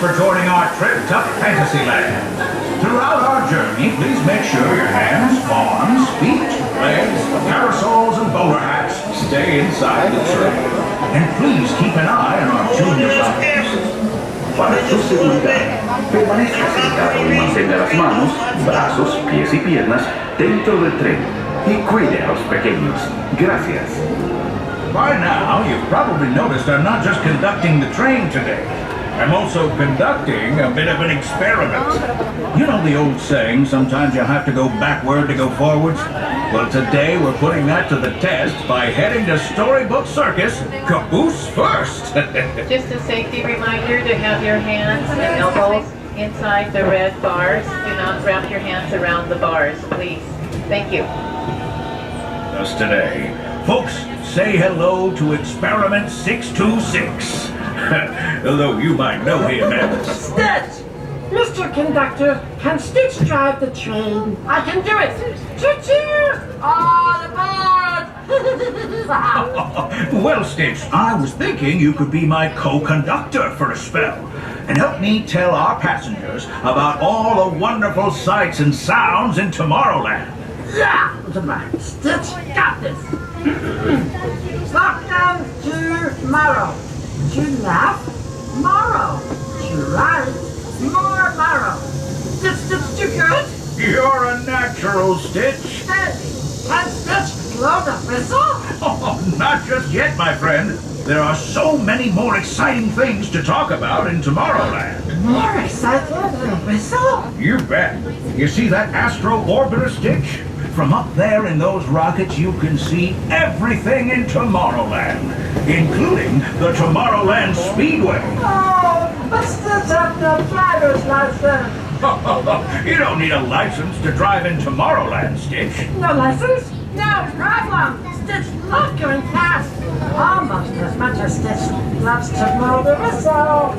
for joining our trip to Fantasyland. Throughout our journey, please make sure your hands, arms, feet, legs, parasols, and bowler hats stay inside the train. And please keep an eye on our junior partners. Para su seguridad, permanezca sentado y mantenga las manos, brazos, pies y piernas dentro del tren. Y cuide a los pequeños. Gracias. By now, you've probably noticed I'm not just conducting the train today. I'm also conducting a bit of an experiment. You know the old saying, sometimes you have to go backward to go forwards? Well, today we're putting that to the test by heading to Storybook Circus, caboose first. Just a safety reminder to have your hands and elbows inside the red bars. Do not wrap your hands around the bars, please. Thank you. Just today. Folks, say hello to Experiment 626. Although you might know him as... Stitch! Mr. Conductor, can Stitch drive the train? I can do it! Choo-choo! All aboard! Well, Stitch, I was thinking you could be my co-conductor for a spell and help me tell our passengers about all the wonderful sights and sounds in Tomorrowland. Yeah! Stitch got this! Welcome to tomorrow. To left, marrow. To right, more marrow. Stitch, too good? You're a natural, Stitch. Stitch, can Stitch blow the whistle? Oh, not just yet, my friend. There are so many more exciting things to talk about in Tomorrowland. More exciting than a whistle? You bet. You see that astro orbiter, Stitch? From up there in those rockets, you can see everything in Tomorrowland, including the Tomorrowland Speedway. Oh, but Stitch has no driver's license. You don't need a license to drive in Tomorrowland, Stitch. No license? No problem. Stitch loves going fast. Almost as much as Stitch loves to blow the whistle.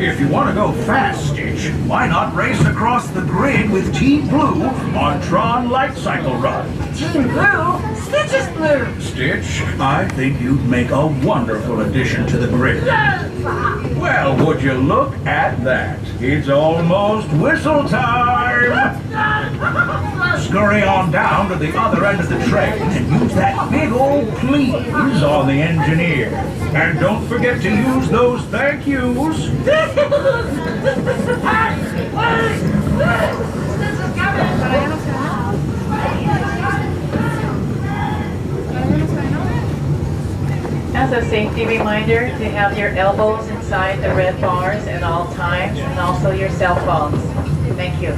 If you want to go fast, Stitch, why not race across the grid with Team Blue on Tron Light Cycle Run? Team Blue? Stitch is blue. Stitch, I think you'd make a wonderful addition to the grid. Yes. Well, would you look at that? It's almost whistle time! Scurry on down to the other end of the train and use that big old please on the engineer. And don't forget to use those thank yous. As a safety reminder, to have your elbows inside the red bars at all times, and also your cell phones. Thank you.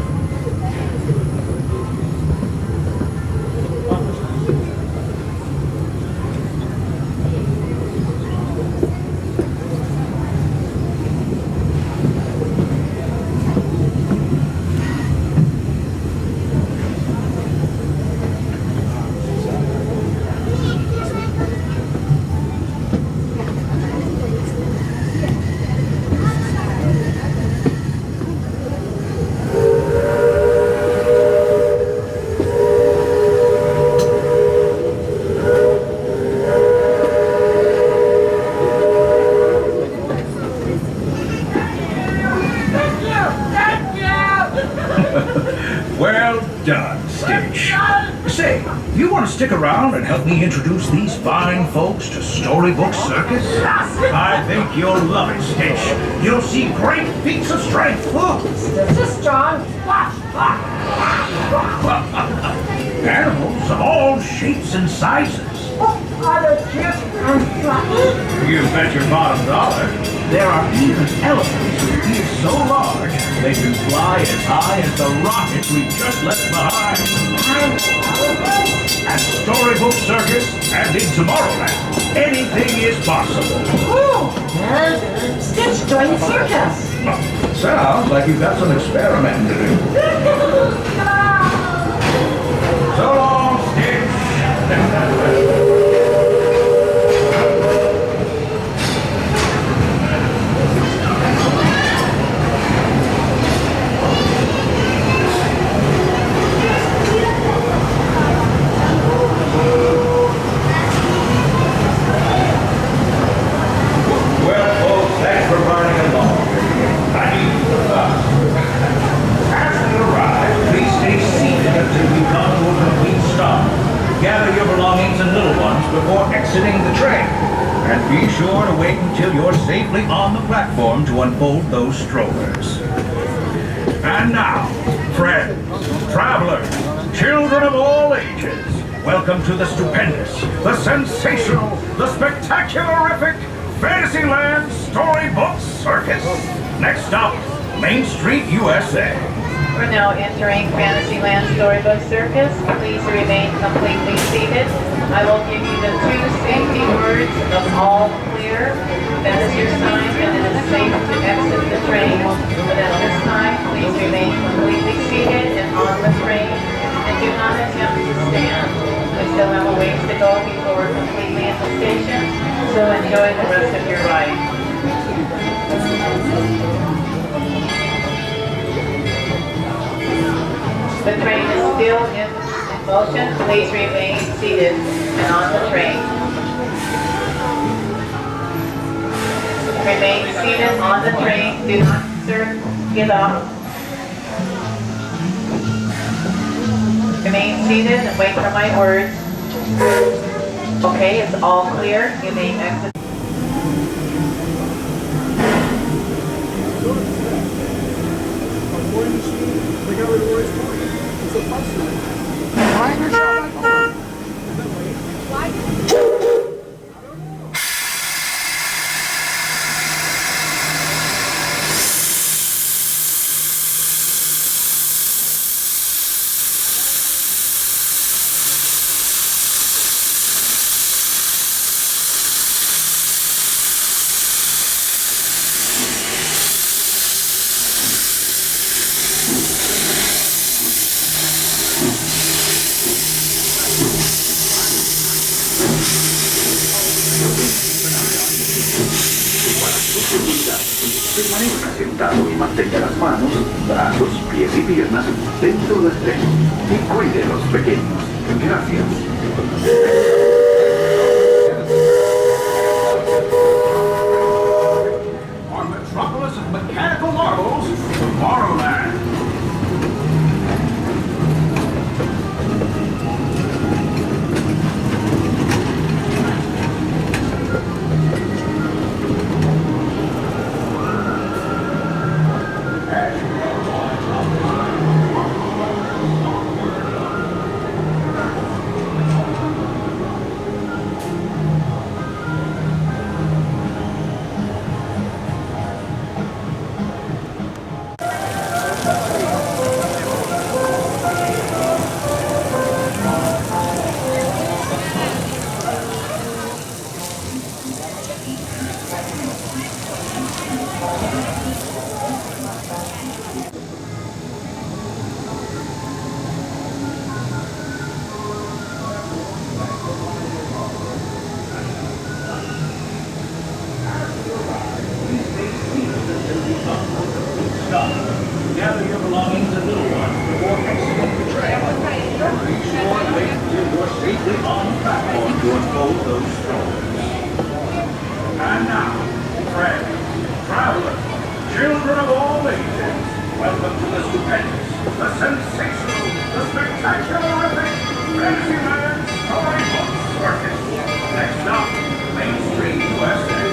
stick around and help me introduce these fine folks to Storybook Circus? I think you'll love it, Stitch. You'll see great feats of strength. Stitch is strong. Animals of all shapes and sizes. Are they cute and fluffy? You bet your bottom dollar. There are even elephants with ears so large they can fly as high as the rockets we just left behind. And elephants? At Storybook Circus and in Tomorrowland, anything is possible. Oh, and Stitch join the circus. Sounds like you've got some experimenting to do. So long, Stitch. Gather your belongings and little ones before exiting the train. And be sure to wait until you're safely on the platform to unfold those strollers. And now, friends, travelers, children of all ages, welcome to the stupendous, the sensational, the spectacularific Fantasyland Storybook Circus. Next stop, Main Street, USA. We're now entering Fantasyland Storybook Circus. Please remain completely seated. I will give you the 2 safety words of all clear. That is your sign that it is safe to exit the train. But at this time, please remain completely seated and on the train. And do not attempt to stand. We still have a ways to go before we're completely at the station. So enjoy the rest of your ride. The train is still in motion. Please remain seated and on the train. Remain seated on the train. Do not, sir, get off. Remain seated and wait for my words. Okay, it's all clear. You may exit. Permanezca sentado y mantenga las manos, brazos, pies y piernas dentro del tren y cuide a los pequeños. Gracias. Our metropolis of mechanical marvels, Tomorrowland. Gather your belongings and little ones before exiting the train. Be sure to wait until you're safely on the platform to unfold those strollers. And now, friends, travelers, children of all ages, welcome to the stupendous, the sensational, the spectacular, Fantasyland Circus. Next stop, Main Street, West End.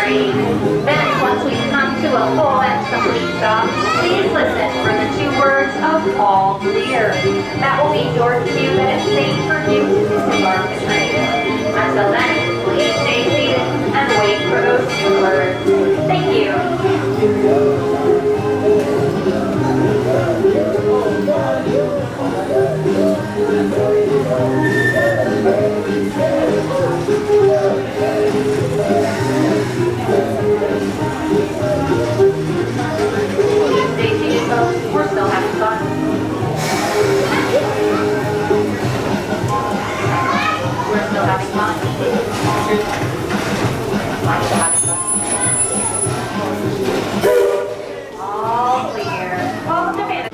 train. Then, once we come to a full and complete stop, please listen for the 2 words of all clear. That will be your cue that it's safe for you to disembark the train. Until then, please stay seated and wait for those 2 words. Thank you. Stay seated, folks. We're still having fun. We're still having fun. All clear. Welcome to Fantasy.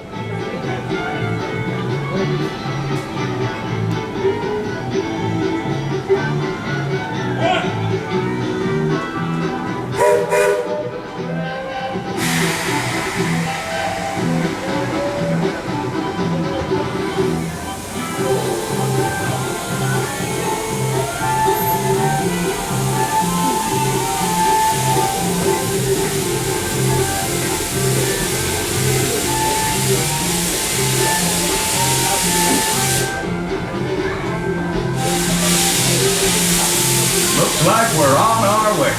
Looks like we're on our way,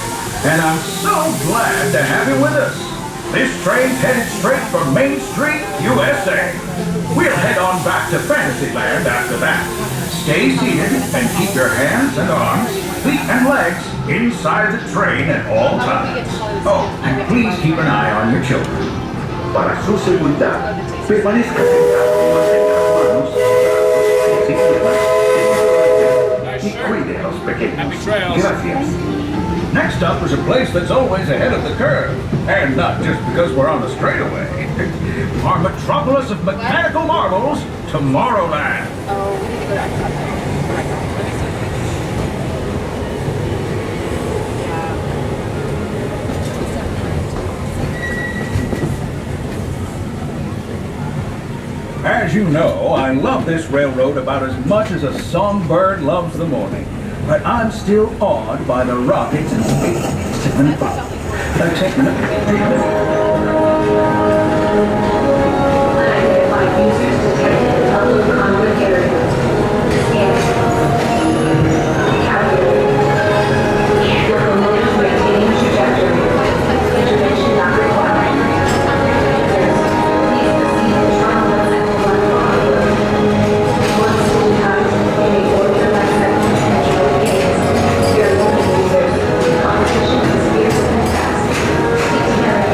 and I'm so glad to have you with us. This train's headed straight for Main Street, USA. We'll head on back to Fantasyland after that. Stay seated and keep your hands and arms, feet and legs inside the train at all times. Oh, and please keep an eye on your children. Para su seguridad, permanezca sentado y mantenga las manos, brazos, pies y piernas y cuide a los pequeños. Gracias. Next up is a place that's always ahead of the curve, and not just because we're on a straightaway. Our metropolis of mechanical marvels, Tomorrowland. As you know, I love this railroad about as much as a songbird loves the morning. But I'm still awed by the rockets and space. Take a minute. Users detected the public conflict area. Scan. Calculate. Locomotive maintaining trajectory. Intervention not required. Please proceed to terminal at 1 bar. Once digitized, in a order by second control gates. Your local users, competition is fierce and fast. Please carry.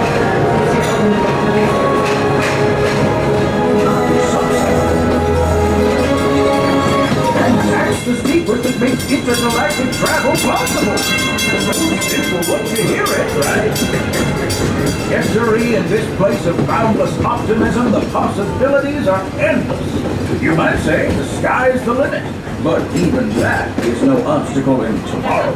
Social media connected. And that's the secret that makes intergalactic travel possible. Simple once you hear it, right? Yes, sirree, in this place of boundless optimism, the possibilities are endless. You might say the sky's the limit, but even that is no obstacle in tomorrow.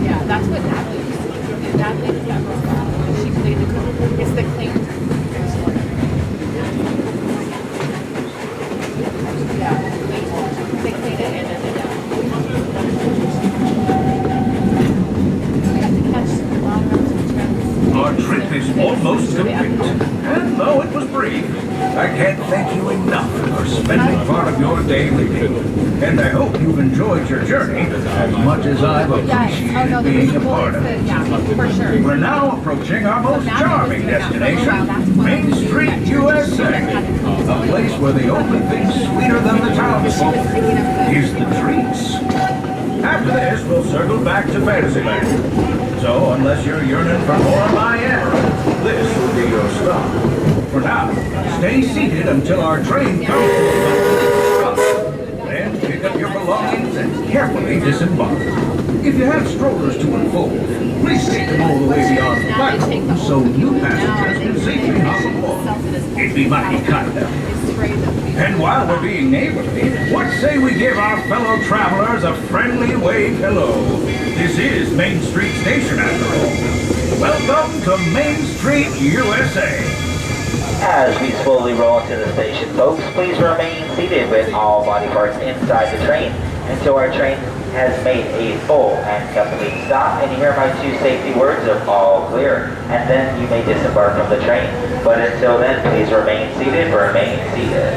Yeah, that's what Natalie used to do. Natalie did that real well. She cleaned the it's the clean. Yeah, they clean it and then they don't. We have to catch a lot of trends. Our trip is almost complete, and though it was brief, I can't thank you enough for spending part of your day with me. And I hope you've enjoyed your journey as much as I've appreciated being a part of it. Yeah, for sure. We're now approaching our most charming destination, Main Street, USA. A place where the only thing sweeter than the townsfolk is the treats. After this, we'll circle back to Fantasyland. So, unless you're yearning for more of my era, this will be your stop. For now, stay seated until our train comes to a stop. Then pick up your belongings and carefully disembark. If you have strollers to unfold, please take them all the way beyond the platform so new passengers can safely hop aboard. It'd be mighty kind of them. And while we're being neighborly, what say we give our fellow travelers a friendly wave hello? This is Main Street Station, after all. Welcome to Main Street, USA. As we slowly roll into the station, folks, please remain seated with all body parts inside the train until our train has made a full and complete stop, and you hear my two safety words of all clear, and then you may disembark from the train. But until then, please remain seated, remain seated.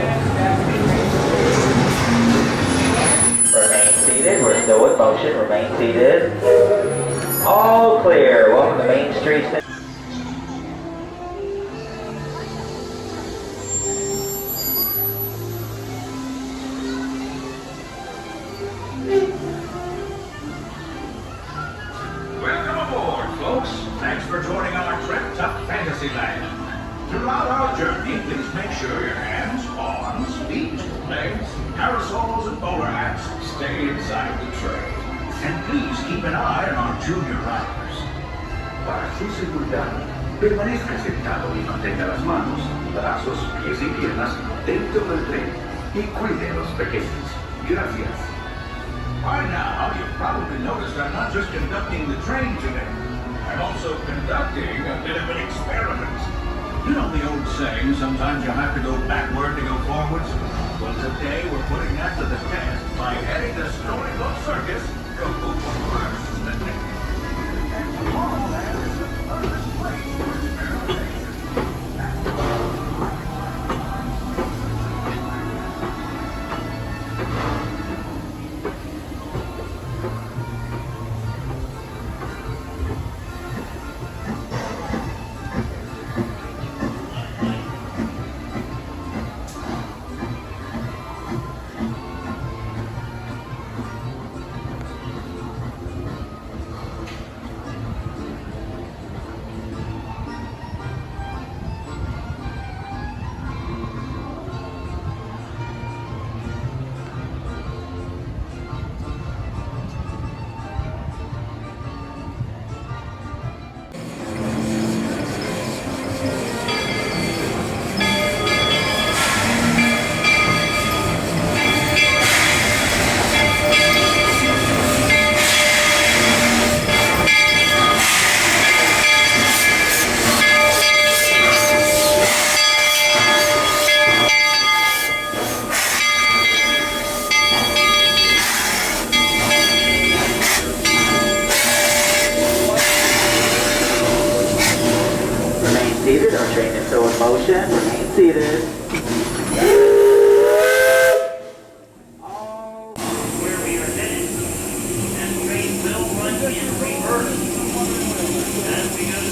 Remain seated, we're still with motion, remain seated. All clear, welcome to Main Street. Welcome aboard, folks. Thanks for joining our trip to Fantasyland. Throughout our journey, please make sure your hands, arms, feet, legs, parasols, and bowler hats stay inside the train. And please keep an eye on our junior riders. Para su seguridad, permanezca sentado y mantenga las manos, brazos, pies y piernas dentro del tren y cuide a los pequeños. Gracias. By now, you've probably noticed I'm not just conducting the train today. I'm also conducting a bit of an experiment. You know the old saying, sometimes you have to go backward to go forwards? Well, today we're putting that to the test by heading to Storybook Circus to go first. And tomorrow, there is a perfect place for experimentation. Seated, our train is still in motion, remain seated. Where we are headed, and the train will run in reverse as we go to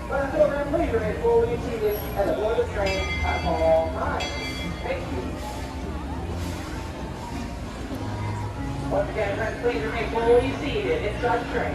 But until then, please remain fully seated and aboard the train at all times. Thank you. Once again, friends, please remain fully seated inside the train.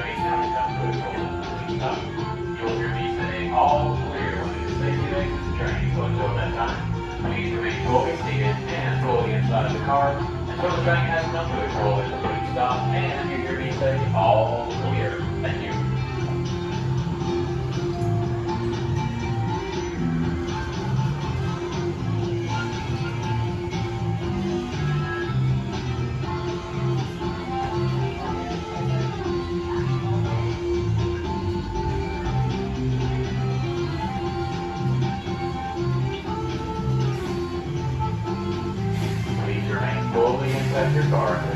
train now to come to a full complete stop. You'll hear me saying all clear when it is safe to exit the train. So until that time, please remain fully seated and fully inside the car until the train has come to a full and complete stop and you hear me say all clear. Thank you. Please remain fully inside your car